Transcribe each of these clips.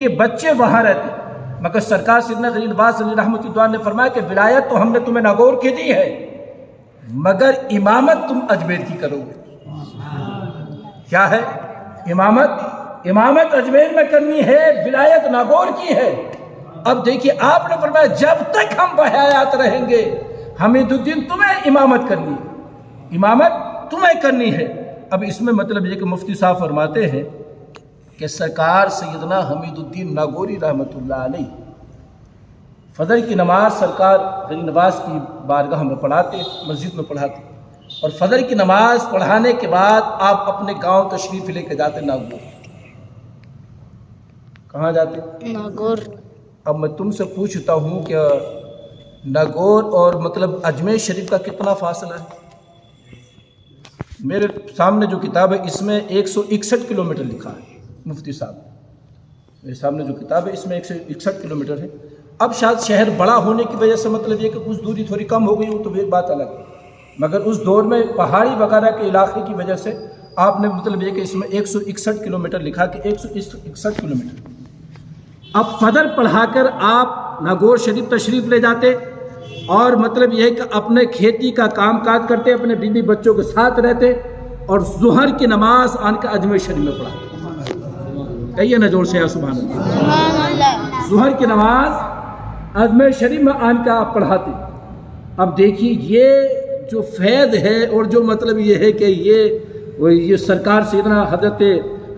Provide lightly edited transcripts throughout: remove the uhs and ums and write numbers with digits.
کہ بچے وہاں رہتے، مگر سرکار سیدنا غریب نواز علی رحمۃ اللہ نے فرمایا کہ ولایت تو ہم نے تمہیں ناگور کی دی ہے، مگر امامت تم اجمیر کی کرو گے۔ کیا ہے امامت اجمیر میں کرنی ہے، ولایت ناگور کی ہے۔ اب دیکھیے آپ نے فرمایا جب تک ہم بحیات رہیں گے حمید الدین تمہیں امامت کرنی ہے، امامت تمہیں کرنی ہے۔ اب اس میں مطلب یہ کہ مفتی صاحب فرماتے ہیں کہ سرکار سیدنا حمید الدین ناگوری رحمۃ اللہ علیہ فجر کی نماز سرکار غریب نواز کی بارگاہ میں پڑھاتے، مسجد میں پڑھاتے، اور فجر کی نماز پڑھانے کے بعد آپ اپنے گاؤں تشریف لے کے جاتے ناگور۔ کہاں جاتے؟ ناگور۔ اب میں تم سے پوچھتا ہوں کہ ناگور اور مطلب اجمیر شریف کا کتنا فاصلہ ہے؟ میرے سامنے جو کتاب ہے اس میں 161 کلومیٹر لکھا ہے مفتی صاحب، میرے سامنے جو کتاب ہے اس میں 161 کلومیٹر ہے۔ اب شاید شہر بڑا ہونے کی وجہ سے مطلب یہ کہ کچھ دوری تھوڑی کم ہو گئی ہو تو ایک بات الگ ہے، مگر اس دور میں پہاڑی وغیرہ کے علاقے کی وجہ سے آپ نے مطلب یہ کہ اس میں 161 کلومیٹر لکھا کہ 161 کلومیٹر۔ اب فجر پڑھا کر آپ ناگور شریف تشریف لے جاتے اور مطلب یہ ہے کہ اپنے کھیتی کا کام کاج کرتے، اپنے بیوی بچوں کے ساتھ رہتے، اور ظہر کی نماز آن کے اجمیر شریف میں پڑھاتے۔ کہیے نا جوڑ سے یا سبحان اللہ۔ ظہر کی نماز اجمیر شریف میں آن کے آپ پڑھاتے۔ اب دیکھیے یہ جو فیض ہے اور جو مطلب یہ ہے کہ یہ سرکار سیدنا حضرت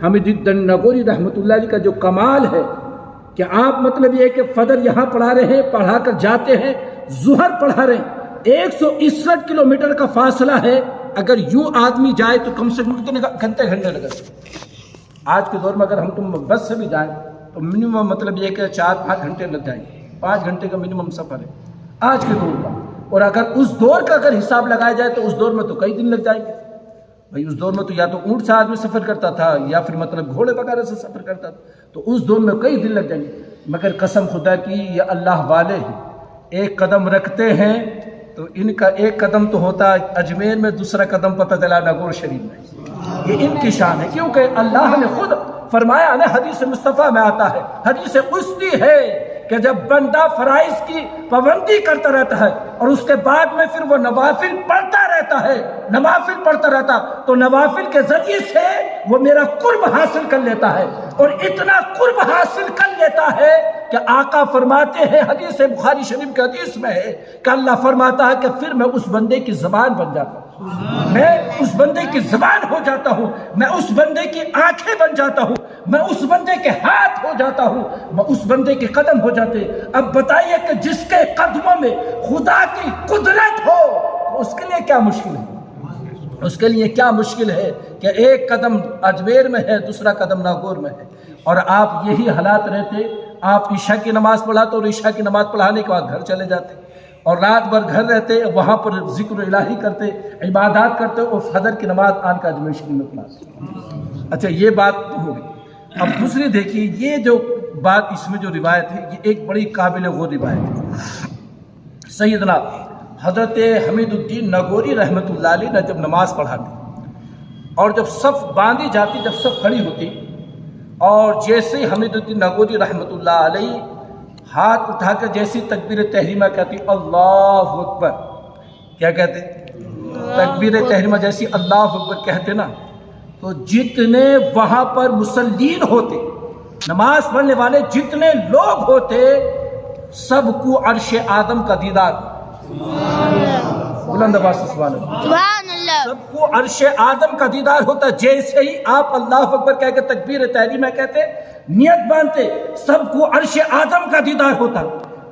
حمید الدین ناگوری رحمۃ اللہ علیہ کا جو کمال ہے کہ آپ مطلب یہ کہ فجر یہاں پڑھا رہے ہیں، پڑھا کر جاتے ہیں، ظہر پڑھا رہے ہیں، 161 کلومیٹر کا فاصلہ ہے۔ اگر یوں آدمی جائے تو کم سے کم کتنے گھنٹے لگے۔ آج کے دور میں اگر ہم تم بس سے بھی جائیں تو منیمم مطلب یہ کہ 4-5 گھنٹے لگ جائیں گے، 5 گھنٹے کا منیمم سفر ہے آج کے دور کا۔ اور اگر اس دور کا اگر حساب لگایا جائے تو اس دور میں تو کئی دن لگ جائیں گے بھائی۔ اس دور میں تو یا تو اونٹ سے آدمی سفر کرتا تھا یا پھر مطلب گھوڑے وغیرہ سے سفر کرتا تھا، تو اس دور میں کئی دن لگ جائیں گے۔ مگر قسم خدا کی یہ اللہ والے ہیں، ایک قدم رکھتے ہیں تو ان کا ایک قدم تو ہوتا ہے اجمیر میں، دوسرا قدم پتہ چلا ناگور شریف میں۔ یہ ان کی شان ہے، کیونکہ اللہ نے خود فرمایا نا، حدیث مصطفیٰ میں آتا ہے، حدیث قدسی ہے کہ جب بندہ فرائض کی پابندی کرتا رہتا ہے اور اس کے بعد میں پھر وہ نوافل پڑھتا رہتا تو نوافل کے ذریعے سے وہ میرا قرب حاصل کر لیتا ہے، اور اتنا قرب حاصل کر لیتا ہے کہ آقا فرماتے ہیں، حدیث بخاری شریف کے حدیث میں ہے کہ اللہ فرماتا ہے کہ پھر میں اس بندے کی زبان بن جاتا ہوں، میں اس بندے کی زبان ہو جاتا ہوں، میں اس بندے کی آنکھیں بن جاتا ہوں، میں اس بندے کے ہاتھ ہو جاتا ہوں، میں اس بندے کے قدم ہو جاتے۔ اب بتائیے کہ جس کے قدموں میں خدا کی قدرت ہو تو اس کے لیے کیا مشکل ہے، اس کے لیے کیا مشکل ہے کہ ایک قدم اجمیر میں ہے، دوسرا قدم ناگور میں ہے، اور آپ یہی حالات رہتے۔ آپ عشاء کی نماز پڑھاتے اور عشاء کی نماز پڑھانے کے بعد گھر چلے جاتے اور رات بھر گھر رہتے، وہاں پر ذکر الہی کرتے، عبادات کرتے، اور فجر کی نماز آن کا اجمیر شریف میں پڑھاتے۔ اچھا یہ بات ہو گئی۔ اب دوسری دیکھیے، یہ جو بات اس میں جو روایت ہے یہ ایک بڑی قابل غور روایت ہے۔ سیدنا حضرت حمید الدین ناگوری رحمۃ اللہ علیہ نے جب نماز پڑھاتے اور جب صف باندھی جاتی، جب صف کھڑی ہوتی، اور جیسے ہی حمید الدین ناگوری رحمۃ اللہ علیہ ہاتھ اٹھا کر جیسی تکبیر تحریمہ کہتی اللہ اکبر، کیا کہتے؟ تکبیر تحریمہ جیسی اللہ اکبر کہتے نا، تو جتنے وہاں پر مسلین ہوتے، نماز پڑھنے والے جتنے لوگ ہوتے، سب کو عرش آدم کا دیدار، بلند آواز سے سبحان اللہ، سب کو عرش آدم کا دیدار ہوتا۔ جیسے ہی آپ اللہ اکبر کہہ کے تکبیر تحریمہ کہتے، نیت باندھتے، سب کو عرش آدم کا دیدار ہوتا۔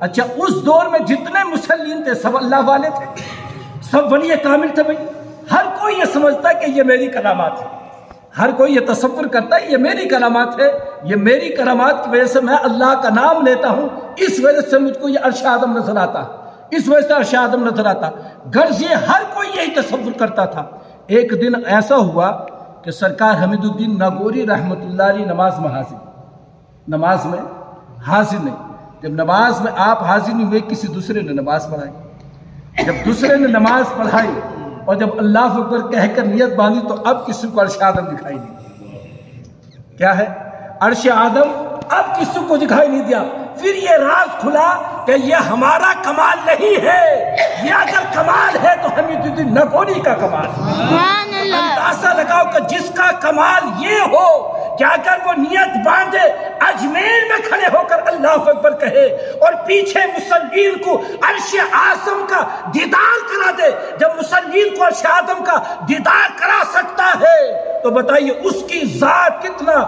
اچھا اس دور میں جتنے مسلین تھے سب اللہ والے تھے، سب ولی کامل تھے بھائی۔ ہر کوئی یہ سمجھتا ہے کہ یہ میری کرامات ہے، ہر کوئی یہ تصور کرتا ہے یہ میری کرامات ہے، یہ میری کرامات کی وجہ سے میں اللہ کا نام لیتا ہوں، اس وجہ سے مجھ کو یہ عرش آدم نظر آتا، اس وجہ سے عرش آدم نظر آتا۔ غرض یہ ہر کوئی یہی تصور کرتا تھا۔ ایک دن ایسا ہوا کہ سرکار حمید الدین ناگوری رحمۃ اللہ علیہ نماز میں حاضر نہیں۔ جب نماز میں آپ حاضر نہیں ہوئے، کسی دوسرے نے نماز پڑھائی۔ جب دوسرے نے نماز پڑھائی اور جب اللہ اکبر کہہ کر نیت باندھی تو اب کسی کو عرش آدم دکھائی نہیں۔ کیا ہے؟ عرش آدم اب کسی کو دکھائی نہیں دیا. پھر یہ راز کھلا کہ یہ ہمارا کمال نہیں ہے, یہ اگر کمال ہے تو حمید الدین نگونی کا کمال ہے. اندازہ لگاؤ کہ جس کا کمال یہ ہو کہ اگر وہ نیت باندھے اجمیر میں کھڑے ہو کر اللہ اکبر کہے اور پیچھے مصلین کو عرش اعظم کا دیدار کرا دے, جب مصلین کو عرش اعظم کا دیدار کرا سکتا ہے تو بتائیے اس کی ذات کتنا